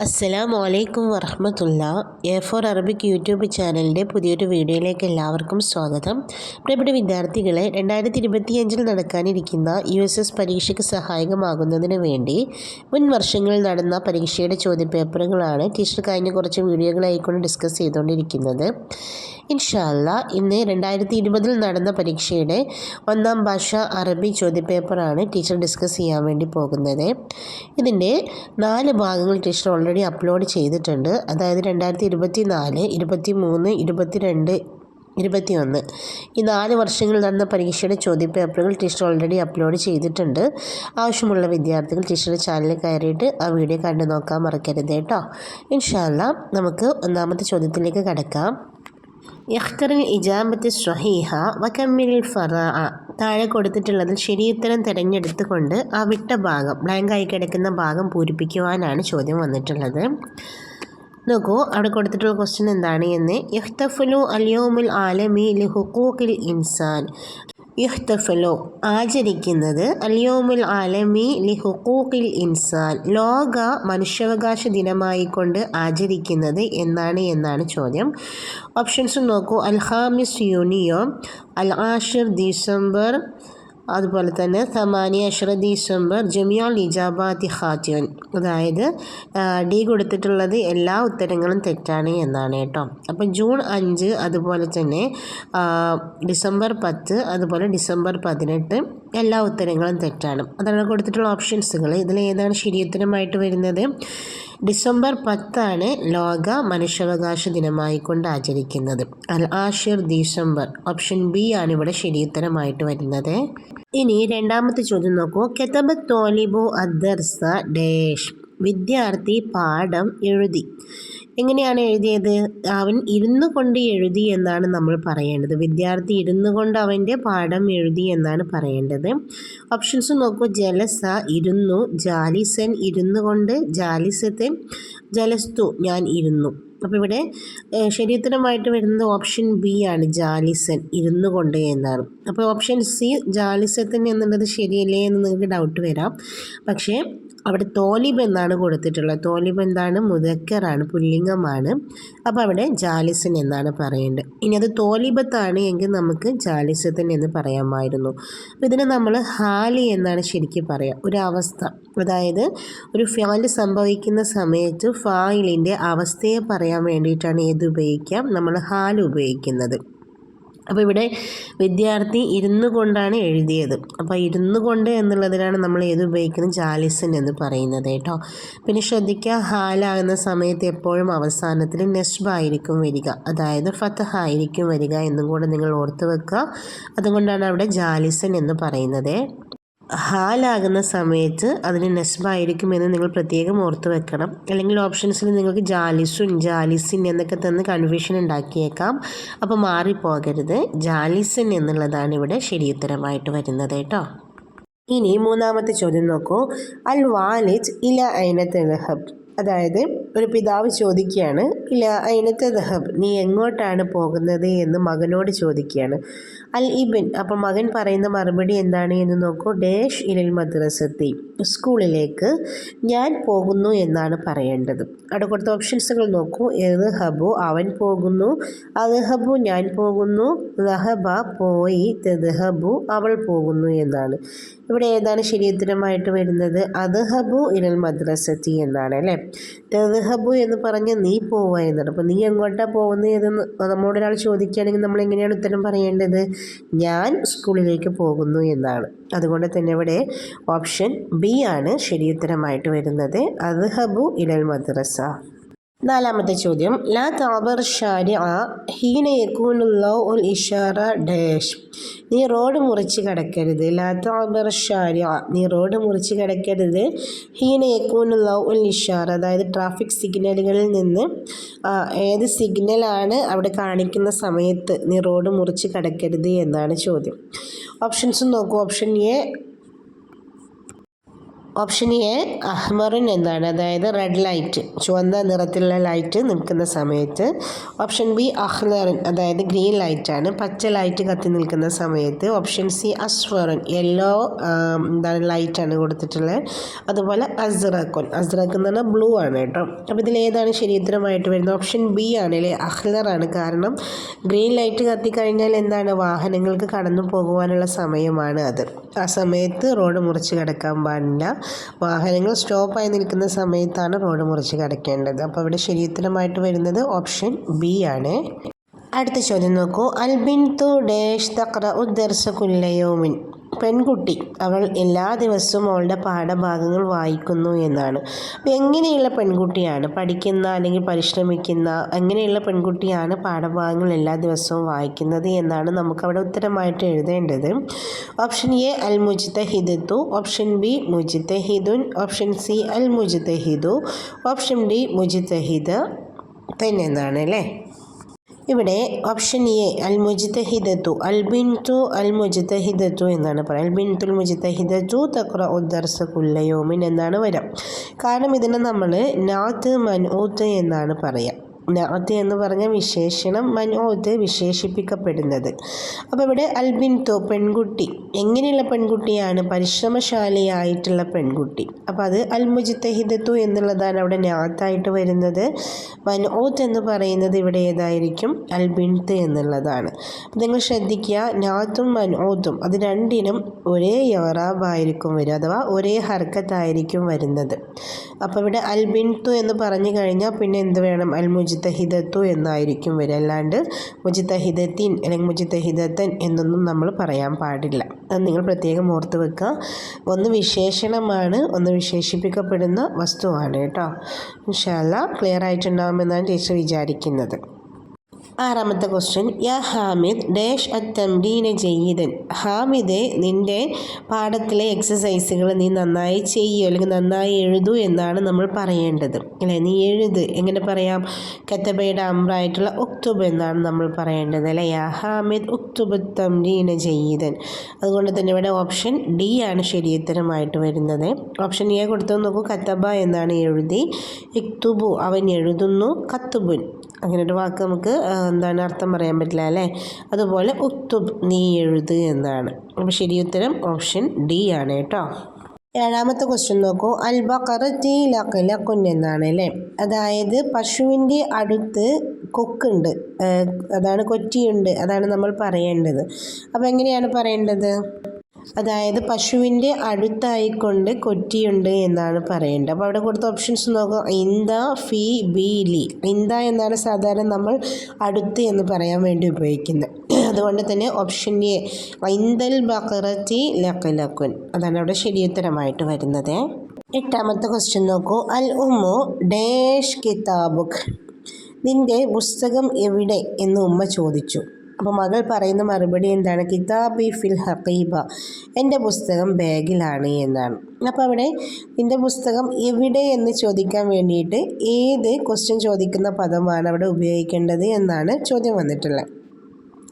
അസ്സലാമു അലൈക്കും വറഹ്മത്തുള്ള A4 Arabic YouTube ചാനലിൻ്റെ പുതിയൊരു വീഡിയോയിലേക്ക് എല്ലാവർക്കും സ്വാഗതം. പ്രിയപ്പെട്ട വിദ്യാർത്ഥികളെ, 2025 നടക്കാനിരിക്കുന്ന USS പരീക്ഷയ്ക്ക് സഹായകമാകുന്നതിന് വേണ്ടി മുൻ വർഷങ്ങളിൽ നടന്ന പരീക്ഷയുടെ ചോദ്യപേപ്പറുകളാണ് ടീച്ചർ കഴിഞ്ഞ കുറച്ച് വീഡിയോകളായിക്കൊണ്ട് ഡിസ്കസ് ചെയ്തുകൊണ്ടിരിക്കുന്നത്. ഇൻഷാ അല്ലാ ഇന്ന് 2020 നടന്ന പരീക്ഷയുടെ ഒന്നാം ഭാഷ അറബി ചോദ്യപേപ്പറാണ് ടീച്ചർ ഡിസ്കസ് ചെയ്യാൻ വേണ്ടി പോകുന്നത്. ഇതിൻ്റെ 4 ഭാഗങ്ങൾ ടീച്ചർ ഓൾറെഡി അപ്ലോഡ് ചെയ്തിട്ടുണ്ട്. അതായത് 2024, 23, 22, 21 ഈ 4 വർഷങ്ങളിൽ നടന്ന പരീക്ഷയുടെ ചോദ്യപേപ്പറുകൾ ടീച്ചർ ഓൾറെഡി അപ്ലോഡ് ചെയ്തിട്ടുണ്ട്. ആവശ്യമുള്ള വിദ്യാർത്ഥികൾ ടീച്ചറുടെ ചാനലിൽ കയറിയിട്ട് ആ വീഡിയോ കണ്ടു നോക്കാൻ മറക്കരുത് കേട്ടോ. ഇൻഷാ അല്ലാ നമുക്ക് ഒന്നാമത്തെ ചോദ്യത്തിലേക്ക് കടക്കാം. ഇഖ്തറിൽ ഇജാബത്ത് സ്വഹീഹ വകമ്മിൽ ഫറാഅ. താഴെ കൊടുത്തിട്ടുള്ളതിൽ ശരിയുത്തരം തിരഞ്ഞെടുത്തുകൊണ്ട് ആ വിട്ട ഭാഗം, ബ്ലാങ്കായി കിടക്കുന്ന ഭാഗം പൂരിപ്പിക്കുവാനാണ് ചോദ്യം വന്നിട്ടുള്ളത്. നോക്കൂ, അവിടെ കൊടുത്തിട്ടുള്ള ക്വസ്റ്റ്യൻ എന്താണ് എന്ന്. യഹ്തഫലു അൽയൗമുൽ ആലമി ലി ഹുഖൂഖിൽ ഇൻസാൻ. യുഹ്തഫലു ആചരിക്കുന്നത് അൽയൗമുൽ ആലമി ലി ഹുഖൂഖിൽ ഇൻസാൻ, ലോക മനുഷ്യാവകാശ ദിനമായിക്കൊണ്ട് ആചരിക്കുന്നത് എന്നാണ് ചോദ്യം. ഓപ്ഷൻസ് നോക്കൂ. അൽ ഖാമിസ് യൂണിയോ, അൽ ആഷിർ ഡിസംബർ, അതുപോലെ തന്നെ 18 ഡിസംബർ, ജമിയുൽ ഇജാബാത്തി ഖാത്തിൻ. അതായത് ഡി കൊടുത്തിട്ടുള്ളത് എല്ലാ ഉത്തരങ്ങളും തെറ്റാണ് എന്നാണ് കേട്ടോ. അപ്പം ജൂൺ 5, അതുപോലെ തന്നെ ഡിസംബർ 10, അതുപോലെ ഡിസംബർ 18 എല്ലാ ഉത്തരങ്ങളും തെറ്റാണ്. അതാണ് കൊടുത്തിട്ടുള്ള ഓപ്ഷൻസുകൾ. ഇതിൽ ഏതാണ് ശരിയുത്തരമായിട്ട് വരുന്നത്? ഡിസംബർ 10 ലോക മനുഷ്യാവകാശ ദിനമായിക്കൊണ്ട് ആചരിക്കുന്നത്. അൽ ആഷിർ ഡിസംബർ, ഓപ്ഷൻ ബി ആണ് ഇവിടെ ശരിയുത്തരമായിട്ട് വരുന്നത്. ഇനി രണ്ടാമത്തെ ചോദ്യം നോക്കൂ. കതബ തോലിബു അദ്ദർസ ഡേഷ്. വിദ്യാർത്ഥി പാഠം എഴുതി. എങ്ങനെയാണ് എഴുതിയത്? അവൻ ഇരുന്നു കൊണ്ട് എഴുതി എന്നാണ് നമ്മൾ പറയേണ്ടത്. വിദ്യാർത്ഥി ഇരുന്നു കൊണ്ട് അവൻ്റെ പാഠം എഴുതി എന്നാണ് പറയേണ്ടത്. ഓപ്ഷൻസ് നോക്കൂ. ജലസ ഇരുന്നു, ജാലിസൻ ഇരുന്നു കൊണ്ട്, ജാലിസത്തെ, ജലസ്തു ഞാൻ ഇരുന്നു. അപ്പോൾ ഇവിടെ ശരിയുത്തരമായിട്ട് വരുന്നത് ഓപ്ഷൻ ബി ആണ്, ജാലിസൻ ഇരുന്നു കൊണ്ട് എന്നാണ്. അപ്പോൾ ഓപ്ഷൻ സി ജാലിസത്തൻ എന്നുള്ളത് ശരിയല്ലേ എന്ന് നിങ്ങൾക്ക് ഡൗട്ട് വരാം. പക്ഷേ അവിടെ തോലിബ് എന്നാണ് കൊടുത്തിട്ടുള്ളത്. തോലിബ് എന്താണ്? മുദക്കറാണ്, പുല്ലിംഗമാണ്. അപ്പോൾ അവിടെ ജാലിസൻ എന്നാണ് പറയേണ്ടത്. ഇനി അത് തോലിബത്താണ് എങ്കിൽ നമുക്ക് ജാലിസത്തൻ എന്ന് പറയാമായിരുന്നു. അപ്പോൾ ഇതിനെ നമ്മൾ ഹാലി എന്നാണ് ശരിക്കും പറയുക, ഒരു അവസ്ഥ. അതായത് ഒരു ഫാല് സംഭവിക്കുന്ന സമയത്ത് ഫായിലിൻ്റെ അവസ്ഥയെ പറയാൻ വേണ്ടിയിട്ടാണ് ഏത് ഉപയോഗിക്കാം? നമ്മൾ ഹാൽ ഉപയോഗിക്കുന്നത്. അപ്പോൾ ഇവിടെ വിദ്യാർത്ഥി ഇരുന്നു കൊണ്ടാണ് എഴുതിയത്. അപ്പോൾ ഇരുന്നു കൊണ്ട് എന്നുള്ളതിനാണ് നമ്മൾ ഏത് ഉപയോഗിക്കുന്നത്? ജാലിസൻ എന്ന് പറയുന്നത് കേട്ടോ. പിന്നെ ശ്രദ്ധിക്കുക, ഹാലാകുന്ന സമയത്ത് എപ്പോഴും അവസാനത്തിൽ നെസ്ബ് ആയിരിക്കും വരിക, അതായത് ഫതഹ ആയിരിക്കും വരിക എന്നും കൂടെ നിങ്ങൾ ഓർത്ത് വെക്കുക. അതുകൊണ്ടാണ് അവിടെ ജാലിസൻ എന്ന് പറയുന്നത്. ഹാലാകുന്ന സമയത്ത് അതിന് നെസ്ബായിരിക്കുമെന്ന് നിങ്ങൾ പ്രത്യേകം ഓർത്ത് വെക്കണം. അല്ലെങ്കിൽ ഓപ്ഷൻസിൽ നിങ്ങൾക്ക് ജാലിസുൻ, ജാലിസിൻ എന്നൊക്കെ തന്ന് കൺഫ്യൂഷൻ ഉണ്ടാക്കിയേക്കാം. അപ്പോൾ മാറിപ്പോകരുത്. ജാലിസൻ എന്നുള്ളതാണ് ഇവിടെ ശരിയുത്തരമായിട്ട് വരുന്നത് കേട്ടോ. ഇനി മൂന്നാമത്തെ ചോദ്യം നോക്കൂ. അൽ വാലിദ് ഇല ഐന തദ്ഹബ്. അതായത് ഒരു പിതാവ് ചോദിക്കുകയാണ്, ഇല്ല ഐനത്തെ ദഹബ്, നീ എങ്ങോട്ടാണ് പോകുന്നത് എന്ന് മകനോട് ചോദിക്കുകയാണ്. അൽ ഇബൻ, അപ്പോൾ മകൻ പറയുന്ന മറുപടി എന്താണ് എന്ന് നോക്കൂ. ഡേഷ് ഇലൽ മദ്രസത്തി, സ്കൂളിലേക്ക് ഞാൻ പോകുന്നു എന്നാണ് പറയേണ്ടത്. അവിടെ കൊടുത്ത ഓപ്ഷൻസുകൾ നോക്കൂ. എദ്ഹബു അവൻ പോകുന്നു, അദ്ഹബു ഞാൻ പോകുന്നു, ദഹബ പോയി, തദ്ഹബു അവൾ പോകുന്നു എന്നാണ്. ഇവിടെ ഏതാണ് ശരിയുത്തരമായിട്ട് വരുന്നത്? അദ്ഹബു ഇലൽ മദ്രസത്തി എന്നാണ് അല്ലേ. തദ്ഹബു എന്ന് പറഞ്ഞാൽ നീ പോവുക എന്നാണ്. അപ്പോൾ നീ എങ്ങോട്ടാണ് പോകുന്നത് എന്ന് നമ്മളോട് ഒരാൾ ചോദിക്കുകയാണെങ്കിൽ നമ്മൾ എങ്ങനെയാണ് ഉത്തരം പറയേണ്ടത്? ഞാൻ സ്കൂളിലേക്ക് പോകുന്നു എന്നാണ്. അതുകൊണ്ട് തന്നെ ഇവിടെ ഓപ്ഷൻ ബി ആണ് ശരിയുത്തരമായിട്ട് വരുന്നത്, അദ്ഹബു ഇലൽ മദ്രസ. നാലാമത്തെ ചോദ്യം. ലാ തഅബർ ഷാരിഅ ഹീന യകൂനുല്ലാഹു ഉൽ ഇഷാറ ഡാഷ്. നീ റോഡ് മുറിച്ച് കിടക്കരുത്. ലാ തഅബർ ഷാരിഅ, നീ റോഡ് മുറിച്ച് കിടക്കരുത്. ഹീന യകൂനുല്ലാഹു ഉൽ ഇഷാറ, അതായത് ട്രാഫിക് സിഗ്നലുകളിൽ നിന്ന് ഏത് സിഗ്നലാണ് അവിടെ കാണിക്കുന്ന സമയത്ത് നീ റോഡ് മുറിച്ച് കിടക്കരുത് എന്നാണ് ചോദ്യം. ഓപ്ഷൻസ് നോക്കൂ. ഓപ്ഷൻ എ ഓപ്ഷൻ എ അഹ്മറുൻ എന്നാണ്, അതായത് റെഡ് ലൈറ്റ്, ചുവന്ന നിറത്തിലുള്ള ലൈറ്റ് നിൽക്കുന്ന സമയത്ത്. ഓപ്ഷൻ ബി അഹ്ലറുൻ, അതായത് ഗ്രീൻ ലൈറ്റാണ്, പച്ച ലൈറ്റ് കത്തി നിൽക്കുന്ന സമയത്ത്. ഓപ്ഷൻ സി അസ്വറുൻ, യെല്ലോ ലൈറ്റാണ് കൊടുത്തിട്ടുള്ളത്. അതുപോലെ അസ്റഖുൻ, അസ്റഖ് എന്ന് പറഞ്ഞാൽ ബ്ലൂ ആണ് കേട്ടോ. അപ്പോൾ ഇതിലേതാണ് ശരി ഉത്തരമായിട്ട് വരുന്നത്? ഓപ്ഷൻ ബി ആണ് അല്ലേ, അഹ്ലറാണ്. കാരണം ഗ്രീൻ ലൈറ്റ് കത്തിക്കഴിഞ്ഞാൽ എന്താണ്, വാഹനങ്ങൾക്ക് കടന്നു പോകുവാനുള്ള സമയമാണ് അത്. ആ സമയത്ത് റോഡ് മുറിച്ച് കടക്കാൻ പാടില്ല. വാഹനങ്ങൾ സ്റ്റോപ്പായി നിൽക്കുന്ന സമയത്താണ് റോഡ് മുറിച്ച് കടക്കേണ്ടത്. അപ്പോൾ ഇവിടെ ശരിയുത്തരമായിട്ട് വരുന്നത് ഓപ്ഷൻ ബി ആണ്. അടുത്ത ചോദ്യം നോക്കൂ. അൽബിൻതു ഡേഷ് തഖ്റഉ ദർസ കുല്ല യൗമിൻ. പെൺകുട്ടി അവൾ എല്ലാ ദിവസവും അവളുടെ പാഠഭാഗങ്ങൾ വായിക്കുന്നു എന്നാണ്. അപ്പോൾ എങ്ങനെയുള്ള പെൺകുട്ടിയാണ്, പഠിക്കുന്ന അല്ലെങ്കിൽ പരിശ്രമിക്കുന്ന എങ്ങനെയുള്ള പെൺകുട്ടിയാണ് പാഠഭാഗങ്ങൾ എല്ലാ ദിവസവും വായിക്കുന്നത് എന്നാണ് നമുക്കവിടെ ഉത്തരമായിട്ട് എഴുതേണ്ടത്. ഓപ്ഷൻ എ അൽ മുജ്തഹിദത്തു, ഓപ്ഷൻ ബി മുജ്തഹിദുൻ, ഓപ്ഷൻ സി അൽ മുജ്തഹിദു, ഓപ്ഷൻ ഡി മുജ്തഹിദ എന്നാണ് അല്ലേ. ഇവിടെ ഓപ്ഷൻ എ അൽ മുജ്തഹിദത്തു, അൽ ബിൻതു അൽ മുജ്തഹിദത്തു എന്നാണ് പറയുക. അൽ ബിൻതുൽ മുജ്തഹിദത്തു തഖ്റഉ ദർസ കുല്ല യൗമിൻ എന്നാണ് വരിക. കാരണം ഇതിനെ നമ്മൾ നാത്ത് മൻഊത്ത് എന്നാണ് പറയുക. നാത്ത് എന്ന് പറഞ്ഞ വിശേഷണം, മൻഊത്ത് വിശേഷിപ്പിക്കപ്പെടുന്നത്. അപ്പോൾ ഇവിടെ അൽ ബിൻതു പെൺകുട്ടി, എങ്ങനെയുള്ള പെൺകുട്ടിയാണ്, പരിശ്രമശാലിയായിട്ടുള്ള പെൺകുട്ടി. അപ്പോൾ അത് അൽ മുജ്തഹിദത്തു എന്നുള്ളതാണ് അവിടെ നാത്തായിട്ട് വരുന്നത്. മൻഊത്ത് എന്ന് പറയുന്നത് ഇവിടെ ഏതായിരിക്കും, അൽ ബിൻത്ത് എന്നുള്ളതാണ്. നിങ്ങൾ ശ്രദ്ധിക്കുക, നാത്തും മൻഊത്തും അത് രണ്ടിനും ഒരേ ഇറാബായിരിക്കും വരിക, അഥവാ ഒരേ ഹർക്കത്തായിരിക്കും വരുന്നത്. അപ്പോൾ ഇവിടെ അൽ ബിൻതു എന്ന് പറഞ്ഞു കഴിഞ്ഞാൽ പിന്നെ എന്ത് വേണം, അൽ മുജ്തഹിദത്തു എന്നായിരിക്കും വരിക. അല്ലാണ്ട് മുജ്തഹിദത്തിൻ അല്ലെങ്കിൽ മുജ്തഹിദത്തൻ എന്നൊന്നും നമ്മൾ പറയാൻ പാടില്ല. അത് നിങ്ങൾ പ്രത്യേകം ഓർത്ത് വെക്കുക. ഒന്ന് വിശേഷണമാണ്, ഒന്ന് വിശേഷിപ്പിക്കപ്പെടുന്ന വസ്തുവാണ് കേട്ടോ. ഇൻഷാ അല്ലാഹ് ക്ലിയർ ആയിട്ടുണ്ടാകുമെന്നാണ് ടീച്ചർ വിചാരിക്കുന്നത്. ആറാമത്തെ ക്വസ്റ്റ്യൻ. യാ ഹാമിദ് ഡാഷ് അത്തംരീന ജയ്യിദൻ. ഹാമിദെ, നിൻ്റെ പാഠത്തിലെ എക്സസൈസുകൾ നീ നന്നായി ചെയ്യുക അല്ലെങ്കിൽ നന്നായി എഴുതൂ എന്നാണ് നമ്മൾ പറയേണ്ടത് അല്ലേ. നീ എഴുത്, എങ്ങനെ പറയാം, കത്തബയുടെ അമ്രായിട്ടുള്ള ഉക്തുബ് എന്നാണ് നമ്മൾ പറയേണ്ടത് അല്ലേ. യാ ഹാമിദ് ഉക്തുബ് തംരീന ജയ്യിദൻ. അതുകൊണ്ട് തന്നെ ഇവിടെ ഓപ്ഷൻ ഡി ആണ് ശരിയുത്തരമായിട്ട് വരുന്നത്. ഓപ്ഷൻ എ കൊടുത്തു നോക്കൂ, കത്തബ എന്നാണ് എഴുതി, ഇക്തുബു അവൻ എഴുതുന്നു, കത്തുബുൻ അങ്ങനെ ഒരു വാക്ക് നമുക്ക് അർത്ഥം പറയാൻ പറ്റില്ല അല്ലേ. അതുപോലെ ഉക്തുബ് നീ എഴുത് എന്നാണ്. അപ്പോൾ ശരിയുത്തരം ഓപ്ഷൻ ഡി ആണ് കേട്ടോ. ഏഴാമത്തെ ക്വസ്റ്റ്യൻ നോക്കൂ. അൽ ബഖറത്തി ലഖ്ലഖുൻ എന്നാണ് അല്ലേ. അതായത് പശുവിൻ്റെ അടുത്ത് കൊക്കുണ്ട്, അതാണ് കൊറ്റിയുണ്ട്, അതാണ് നമ്മൾ പറയേണ്ടത്. അപ്പോൾ എങ്ങനെയാണ് പറയേണ്ടത്? അതായത് പശുവിൻ്റെ അടുത്തായിക്കൊണ്ട് കൊറ്റിയുണ്ട് എന്നാണ് പറയേണ്ടത്. അപ്പോൾ അവിടെ കൊടുത്ത ഓപ്ഷൻസ് നോക്കുക. ഇന്ദ, ഫി, ബി, ലി. ഇന്ദ എന്നാണ് സാധാരണ നമ്മൾ അടുത്ത് എന്ന് പറയാൻ വേണ്ടി ഉപയോഗിക്കുന്നത്. അതുകൊണ്ട് തന്നെ ഓപ്ഷൻ എ ഇന്ദൽ ബഖറത്തി ലഖ്ലഖുൻ അതാണ് അവിടെ ശരിയുത്തരമായിട്ട് വരുന്നത്. എട്ടാമത്തെ ക്വസ്റ്റ്യൻ നോക്കൂ. അൽ ഉമ്മു ഡാഷ് കിതാബുക്. നിൻ്റെ പുസ്തകം എവിടെ എന്ന് ഉമ്മ ചോദിച്ചു. അപ്പോൾ മകൾ പറയുന്ന മറുപടി എന്താണ്? കിതാബി ഫിൽ ഹഖീബ, എൻ്റെ പുസ്തകം ബാഗിലാണ് എന്നാണ്. അപ്പോൾ അവിടെ നിൻ്റെ പുസ്തകം എവിടെ എന്ന് ചോദിക്കാൻ വേണ്ടിയിട്ട് ഏത് ക്വസ്റ്റ്യൻ ചോദിക്കുന്ന പദമാണ് അവിടെ ഉപയോഗിക്കേണ്ടത് എന്നാണ് ചോദ്യം വന്നിട്ടുള്ളത്.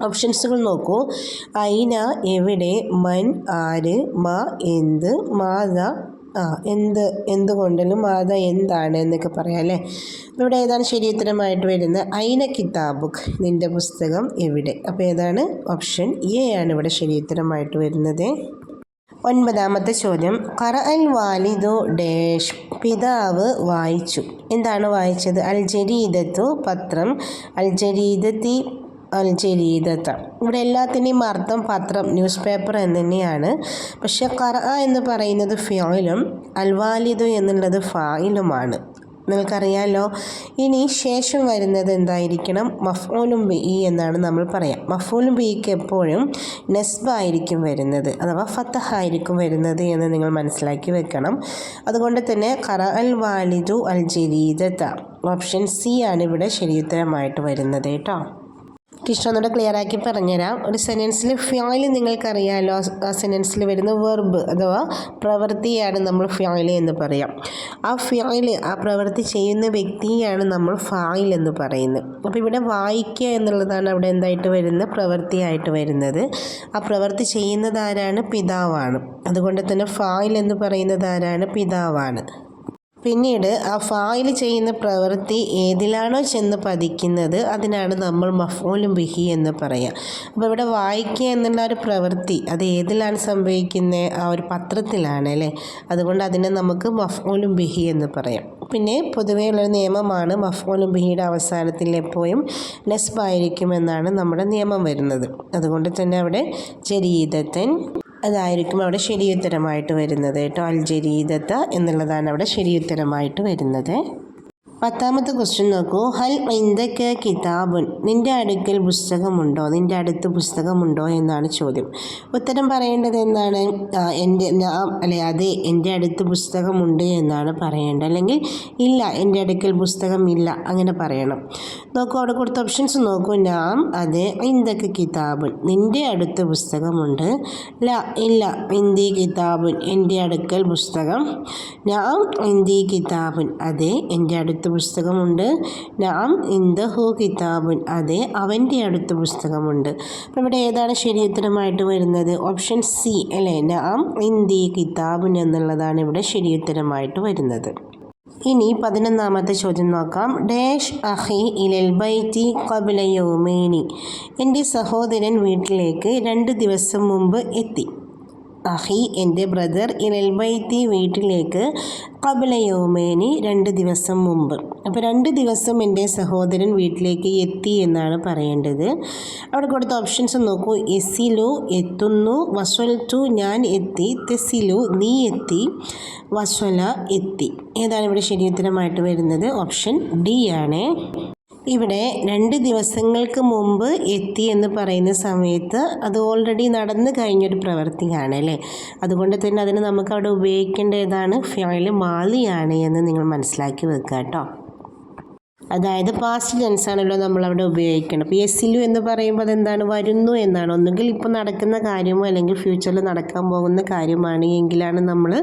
ഓപ്ഷൻസുകൾ നോക്കൂ. ഐന എവിടെ, മൻ ആര്, മാ എന്ത്, മാത എന്തുകൊണ്ടലും മാത എന്താണ് എന്നൊക്കെ പറയാം അല്ലേ. അപ്പോൾ ഇവിടെ ഏതാണ് ശരിയുത്തരമായിട്ട് വരുന്നത്? ഐന കിതാബുക്, നിൻ്റെ പുസ്തകം എവിടെ. അപ്പോൾ ഏതാണ്? ഓപ്ഷൻ എ ആണ് ഇവിടെ ശരിയുത്തരമായിട്ട് വരുന്നത്. ഒൻപതാമത്തെ ചോദ്യം. ഖറ അൽ വാലിദു ഡാഷ്, പിതാവ് വായിച്ചു. എന്താണ് വായിച്ചത്? അൽ ജരീദത്തു പത്രം, അൽ ജരീദത്തി അൽ ജരീദത്ത. ഇവിടെ എല്ലാത്തിൻ്റെയും അർത്ഥം പത്രം, ന്യൂസ് പേപ്പർ എന്ന് തന്നെയാണ്. പക്ഷേ ഖറ എന്ന് പറയുന്നത് ഫിഅലും അൽ വാലിദു എന്നുള്ളത് ഫായിലുമാണ്, നിങ്ങൾക്കറിയാമല്ലോ. ഇനി ശേഷം വരുന്നത് എന്തായിരിക്കണം? മഫ്ഊലും ബിഇ എന്നാണ് നമ്മൾ പറയാം. മഫ്ഊലും ബിഇക്ക് എപ്പോഴും നസ്ബായിരിക്കും വരുന്നത്, അഥവാ ഫതഹ് ആയിരിക്കും വരുന്നത് എന്ന് നിങ്ങൾ മനസ്സിലാക്കി വെക്കണം. അതുകൊണ്ട് തന്നെ ഖറ അൽ വാലിദു അൽ ജരീദത്ത, ഓപ്ഷൻ സി ആണ് ഇവിടെ ശരിയുത്തരമായിട്ട് വരുന്നത് കേട്ടോ. ടീച്ചർ ഒന്നുകൂടെ ക്ലിയർ ആക്കി പറഞ്ഞുതരാം. ഒരു സെൻറ്റൻസിൽ ഫിയോയിൽ നിങ്ങൾക്കറിയാമല്ലോ, ആ സെൻറ്റൻസിൽ വരുന്ന വെർബ് അഥവാ പ്രവൃത്തിയാണ് നമ്മൾ ഫിയോയിൽ എന്ന് പറയാം. ആ ഫിയോയിൽ, ആ പ്രവൃത്തി ചെയ്യുന്ന വ്യക്തിയാണ് നമ്മൾ ഫായിൽ എന്ന് പറയുന്നത്. അപ്പോൾ ഇവിടെ വായിക്കുക എന്നുള്ളതാണ് അവിടെ എന്തായിട്ട് വരുന്നത്, പ്രവൃത്തിയായിട്ട് വരുന്നത്. ആ പ്രവൃത്തി ചെയ്യുന്നത് ആരാണ്, പിതാവാണ്. അതുകൊണ്ട് തന്നെ ഫായിൽ എന്ന് പറയുന്നത് ആരാണ്, പിതാവാണ്. പിന്നീട് ആ ഫായിൽ ചെയ്യുന്ന പ്രവൃത്തി ഏതിലാണോ ചെന്ന് പതിക്കുന്നത് അതിനാണ് നമ്മൾ മഫ്ഊലും ബിഹി എന്ന് പറയുക. അപ്പോൾ ഇവിടെ വായിക്കുക എന്നുള്ള ഒരു പ്രവൃത്തി അത് ഏതിലാണ് സംഭവിക്കുന്നത്, ആ ഒരു പത്രത്തിലാണ് അല്ലേ. അതുകൊണ്ട് അതിനെ നമുക്ക് മഫ്ഊലും ബിഹി എന്ന് പറയാം. പിന്നെ പൊതുവേ ഉള്ളൊരു നിയമമാണ് മഫ്ഊലും ബിഹിയുടെ അവസാനത്തിൽ എപ്പോഴും നസ്ബായിരിക്കുമെന്നാണ് നമ്മുടെ നിയമം വരുന്നത്. അതുകൊണ്ട് തന്നെ അവിടെ ജരീദത്തൻ അതായിരിക്കും അവിടെ ശരിയുത്തരമായിട്ട് വരുന്നത് കേട്ടോ. അൽ ജരീദത്ത എന്നുള്ളതാണ് അവിടെ ശരിയുത്തരമായിട്ട് വരുന്നത്. 10ാമത്തെ ക്വസ്റ്റ്യൻ നോക്കൂ. ഹൽ ഇൻദക കിതാബുൻ, നിൻ്റെ അടുക്കൽ പുസ്തകമുണ്ടോ, നിൻ്റെ അടുത്ത് പുസ്തകമുണ്ടോ എന്നാണ് ചോദ്യം. ഉത്തരം പറയേണ്ടത് എന്താണ്, അതെ എൻ്റെ അടുത്ത് പുസ്തകമുണ്ട് എന്നാണ് പറയേണ്ടത്. അല്ലെങ്കിൽ ഇല്ല എൻ്റെ അടുക്കൽ പുസ്തകമില്ല അങ്ങനെ പറയണം. നോക്കൂ അവിടെ കൊടുത്ത ഓപ്ഷൻസ് നോക്കൂ. നാം അതെ, ഇൻദക കിതാബുൻ നിൻ്റെ അടുത്ത് പുസ്തകമുണ്ട്. ഇല്ല ഇന്ദി കിതാബുൻ എൻ്റെ അടുക്കൽ പുസ്തകം. നാം ഇന്ദി കിതാബുൻ അതെ എൻ്റെ അടുത്ത് പുസ്തകമുണ്ട്. നാം ഇൻദഹു കിതാബുൻ അതെ അവൻ്റെ അടുത്ത് പുസ്തകമുണ്ട്. അപ്പോൾ ഇവിടെ ഏതാണ് ശരിയുത്തരമായിട്ട് വരുന്നത്, ഓപ്ഷൻ സി അല്ലേ, നാം ഇന്ദി കിതാബുൻ എന്നുള്ളതാണ് ഇവിടെ ശരിയുത്തരമായിട്ട് വരുന്നത്. ഇനി 11ാമത്തെ ചോദ്യം നോക്കാം. ഡാഷ് അഹി ഇലൽ ബൈറ്റി ഖബ്ല യൗമൈനി, എൻ്റെ സഹോദരൻ വീട്ടിലേക്ക് 2 ദിവസം മുമ്പ് എത്തി. അഹി എൻ്റെ ബ്രദർ ഇലൽ ബൈത്തി വീട്ടിലേക്ക് ഖബ്ല യൗമൈനി 2 ദിവസം മുമ്പ്. അപ്പോൾ 2 ദിവസം എൻ്റെ സഹോദരൻ വീട്ടിലേക്ക് എത്തി എന്നാണ് പറയേണ്ടത്. അവിടെ കൊടുത്ത ഓപ്ഷൻസ് നോക്കൂ. എസിലു എത്തുന്നു, വസ്വൽറ്റു ഞാൻ എത്തി, തെസിലു നീ എത്തി, വസ്വല എത്തി. ഏതാണ് ഇവിടെ ശരിയുത്തരമായിട്ട് വരുന്നത്, ഓപ്ഷൻ ഡി ആണ്. ഇവിടെ 2 ദിവസങ്ങൾക്ക് മുമ്പ് എത്തി എന്ന് പറയുന്ന സമയത്ത് അത് ഓൾറെഡി നടന്നു കഴിഞ്ഞൊരു പ്രവൃത്തിയാണ് അല്ലേ. അതുകൊണ്ട് തന്നെ അതിന് നമുക്ക് അവിടെ ഉപയോഗിക്കേണ്ട ഏതാണ്, ഫിയോയിൽ മാലിയാണ് എന്ന് നിങ്ങൾ മനസ്സിലാക്കി വെക്കുക കേട്ടോ. അതായത് പാസ്റ്റ് ടെൻസ് ആണല്ലോ നമ്മളവിടെ ഉപയോഗിക്കണം. അപ്പോൾ എസിലു എന്ന് പറയുമ്പോൾ അതെന്താണ്, വരുന്നു എന്നാണ്. ഒന്നുകിൽ ഇപ്പോൾ നടക്കുന്ന കാര്യമോ അല്ലെങ്കിൽ ഫ്യൂച്ചറിൽ നടക്കാൻ പോകുന്ന കാര്യമാണ് എങ്കിലാണ് നമ്മൾ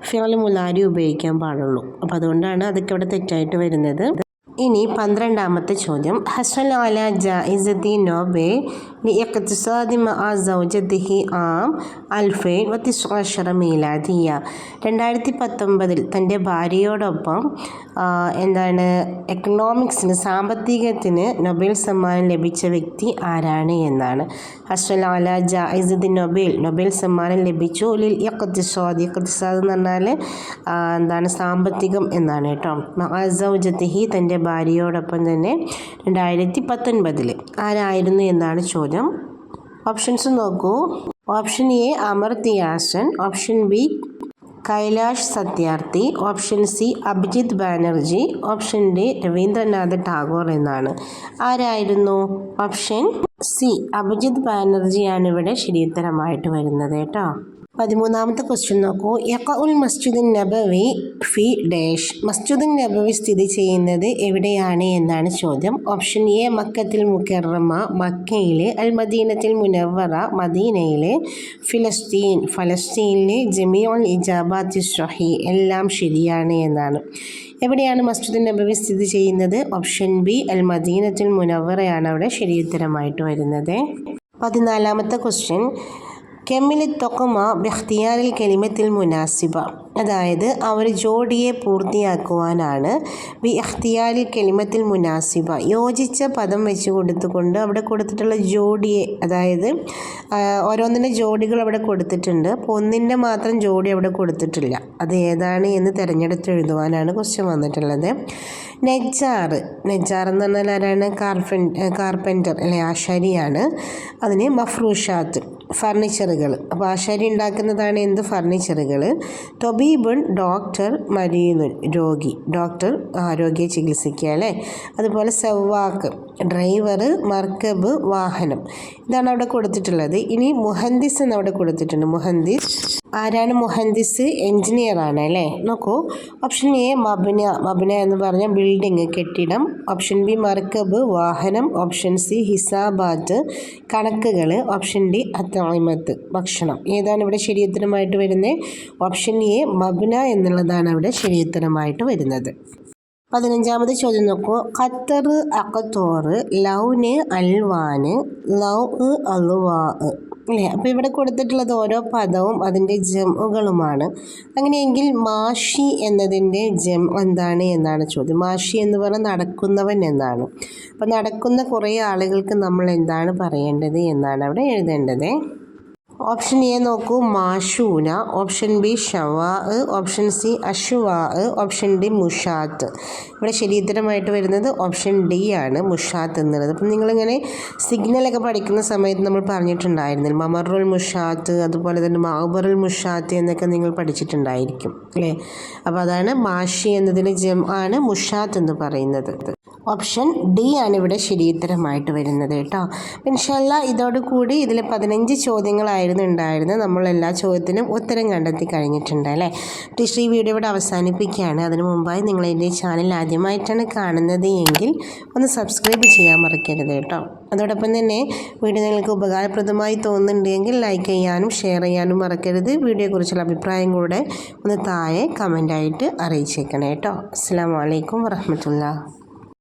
ഫിയോയിൽ മുലാരി ഉപയോഗിക്കാൻ പാടുള്ളൂ. അപ്പോൾ അതുകൊണ്ടാണ് അതൊക്കെ അവിടെ തെറ്റായിട്ട് വരുന്നത്. ഇനി 12ാമത്തെ ചോദ്യം. ഹസൽ അല ജായിസത്തി നോബൽ ലിഇഖ്തിസാദി മഅ സൗജതിഹി ആം 2019 മീലാദിയ, 2019 തൻ്റെ ഭാര്യയോടൊപ്പം എക്കണോമിക്സിന് സാമ്പത്തികത്തിന് നൊബേൽ സമ്മാനം ലഭിച്ച വ്യക്തി ആരാണ് എന്നാണ്. ഹസൽ അല ജായിസത്തി നൊബേൽ സമ്മാനം ലഭിച്ചു. ലിൽ ഇഖ്തിസാദ് എന്ന് പറഞ്ഞാൽ സാമ്പത്തികം എന്നാണ് കേട്ടോ. മഅ സൗജതിഹി തൻ്റെ ഭാര്യയോടൊപ്പം തന്നെ 2019 ആരായിരുന്നു എന്നാണ് ചോദ്യം. ഓപ്ഷൻസ് നോക്കൂ. Option A Amartya Sen, option B Kailash Satyarthi, option C Abhijit Banerjee, option D Rabindranath Tagore എന്നാണ്. ആരായിരുന്നു, ഓപ്ഷൻ സി അഭിജിത് ബാനർജിയാണ് ഇവിടെ ശരിയുത്തരമായിട്ട് വരുന്നത് കേട്ടോ. 13ാമത്തെ ക്വസ്റ്റ്യൻ നോക്കൂ. യഖഉൽ മസ്ജിദുൻ നബവി ഫി ഡാഷ്, മസ്ജിദുൻ നബവി സ്ഥിതി ചെയ്യുന്നത് എവിടെയാണ് എന്നാണ് ചോദ്യം. ഓപ്ഷൻ എ മക്കത്തുൽ മുക്കറമ മക്കയിലെ, അൽ മദീനത്തുൽ മുനവ്വറ മദീനയിലെ, ഫലസ്തീനിലെ, ജമീഉൽ ഇജാബാത്തി സ്വഹീ എല്ലാം ശരിയാണ് എന്നാണ്. എവിടെയാണ് മസ്ജിദുൻ നബവി സ്ഥിതി ചെയ്യുന്നത്, ഓപ്ഷൻ ബി അൽ മദീനത്തുൽ മുനവ്വറയാണ് അവിടെ ശരിയുത്തരമായിട്ട് വരുന്നത്. 14ാമത്തെ ക്വസ്റ്റ്യൻ. കെമിൽ തൊക്കുമ ബിഖ്തിയാരിൽ കെലിമത്തിൽ മുനാസിബ, അതായത് ആ ഒരു ജോഡിയെ പൂർത്തിയാക്കുവാനാണ് ബി ഇഖ്തിയാരിൽ കെലിമത്തിൽ മുനാസിബ, യോജിച്ച പദം വെച്ച് കൊടുത്തുകൊണ്ട് അവിടെ കൊടുത്തിട്ടുള്ള ജോഡിയെ, അതായത് ഓരോന്നിൻ്റെ ജോഡികൾ അവിടെ കൊടുത്തിട്ടുണ്ട്. അപ്പോൾ ഒന്നിൻ്റെ മാത്രം ജോഡി അവിടെ കൊടുത്തിട്ടില്ല. അത് ഏതാണ് എന്ന് തിരഞ്ഞെടുത്ത് എഴുതുവാനാണ് ക്വസ്റ്റ്യൻ വന്നിട്ടുള്ളത്. നെജാർ എന്ന് പറഞ്ഞാൽ ആരാണ്, കാർപ്പൻറ്റർ അല്ലെ, ആശാരിയാണ്. അതിന് മഫ്രൂഷാത്ത് ഫർണിച്ചറുകൾ, അപ്പോൾ ആശാരി ഉണ്ടാക്കുന്നതാണ് എന്ത്, ഫർണിച്ചറുകൾ. തൊബീബുൻ ഡോക്ടർ, മരീനുൻ രോഗി, ഡോക്ടർ ആരോഗ്യ ചികിത്സിക്കുക അല്ലേ. അതുപോലെ സവാക്ക് ഡ്രൈവർ, മർക്കബ് വാഹനം, ഇതാണ് അവിടെ കൊടുത്തിട്ടുള്ളത്. ഇനി മുഹന്ദിസ് എന്ന് അവിടെ കൊടുത്തിട്ടുണ്ട്. മുഹന്ദിസ് ആരാണ് മുഹന്ദിസ്? എഞ്ചിനീയർ ആണ് അല്ലേ. നോക്കൂ, ഓപ്ഷൻ എ മബ്ന. മബ്ന എന്ന് പറഞ്ഞാൽ ബിൽഡിംഗ്, കെട്ടിടം. ഓപ്ഷൻ ബി മർക്കബ്, വാഹനം. ഓപ്ഷൻ സി ഹിസാബാത്ത്, കണക്കുകൾ. ഓപ്ഷൻ ഡി അത്ഇമത്ത്, ഭക്ഷണം. ഏതാണ് ഇവിടെ ശരിയുത്തരമായിട്ട് വരുന്നത്? ഓപ്ഷൻ എ മബ്ന എന്നുള്ളതാണ് ഇവിടെ ശരിയുത്തരമായിട്ട് വരുന്നത്. 15ാമത് ചോദ്യം നോക്കൂ. ഖത്തർ, അഖത്തോർ, ലൗന്, അൽവാന്, ലൗ, അൽവാ അല്ലേ. അപ്പോൾ ഇവിടെ കൊടുത്തിട്ടുള്ളത് ഓരോ പദവും അതിൻ്റെ ജംഉകളുമാണ്. അങ്ങനെയെങ്കിൽ മാഷി എന്നതിൻ്റെ ജം എന്താണ് എന്നാണ് ചോദ്യം. മാഷി എന്ന് പറഞ്ഞാൽ നടക്കുന്നവൻ എന്നാണ്. അപ്പോൾ നടക്കുന്ന കുറേ ആളുകൾക്ക് നമ്മൾ എന്താണ് പറയേണ്ടത് എന്നാണ് അവിടെ എഴുതേണ്ടത്. ഓപ്ഷൻ എ നോക്കൂ, മാഷൂന. ഓപ്ഷൻ ബി ഷവാ. ഓപ്ഷൻ സി അഷുവാ. ഓപ്ഷൻ ഡി മുഷാത്ത്. ഇവിടെ ശരിയുത്തരമായിട്ട് വരുന്നത് ഓപ്ഷൻ ഡി ആണ്, മുഷാത്ത് എന്നുള്ളത്. അപ്പം നിങ്ങളിങ്ങനെ സിഗ്നലൊക്കെ പഠിക്കുന്ന സമയത്ത് നമ്മൾ പറഞ്ഞിട്ടുണ്ടായിരുന്നില്ല, മമറുൽ മുഷാത്ത്, അതുപോലെ തന്നെ മഅബറുൽ മുഷാത്ത് എന്നൊക്കെ നിങ്ങൾ പഠിച്ചിട്ടുണ്ടായിരിക്കും അല്ലേ. അപ്പോൾ അതാണ് മാഷി എന്നതിന് ജം ആണ് മുഷാത്ത് എന്ന് പറയുന്നത്. ഓപ്ഷൻ ഡി ആണ് ഇവിടെ ശരിയുത്തരമായിട്ട് വരുന്നത് കേട്ടോ. ഇൻഷാല്ലാ ഇതോടുകൂടി ഇതിൽ 15 ചോദ്യങ്ങളായിരുന്നു ഉണ്ടായിരുന്നത്. നമ്മൾ എല്ലാ ചോദ്യത്തിനും ഉത്തരം കണ്ടെത്തി കഴിഞ്ഞിട്ടുണ്ട് അല്ലേ. ടീച്ചർ ഈ വീഡിയോ ഇവിടെ അവസാനിപ്പിക്കുകയാണ്. അതിനു മുമ്പായി നിങ്ങൾ എൻ്റെ ചാനൽ ആദ്യമായിട്ടാണ് കാണുന്നത് എങ്കിൽ ഒന്ന് സബ്സ്ക്രൈബ് ചെയ്യാൻ മറക്കരുത് കേട്ടോ. അതോടൊപ്പം തന്നെ വീഡിയോ നിങ്ങൾക്ക് ഉപകാരപ്രദമായി തോന്നുന്നുണ്ടെങ്കിൽ ലൈക്ക് ചെയ്യാനും ഷെയർ ചെയ്യാനും മറക്കരുത്. വീഡിയോയെക്കുറിച്ചുള്ള അഭിപ്രായം കൂടെ ഒന്ന് താഴെ കമൻ്റായിട്ട് അറിയിച്ചേക്കണേ കേട്ടോ. അസ്സലാമു അലൈക്കും വറഹ്മത്തുള്ളാഹി.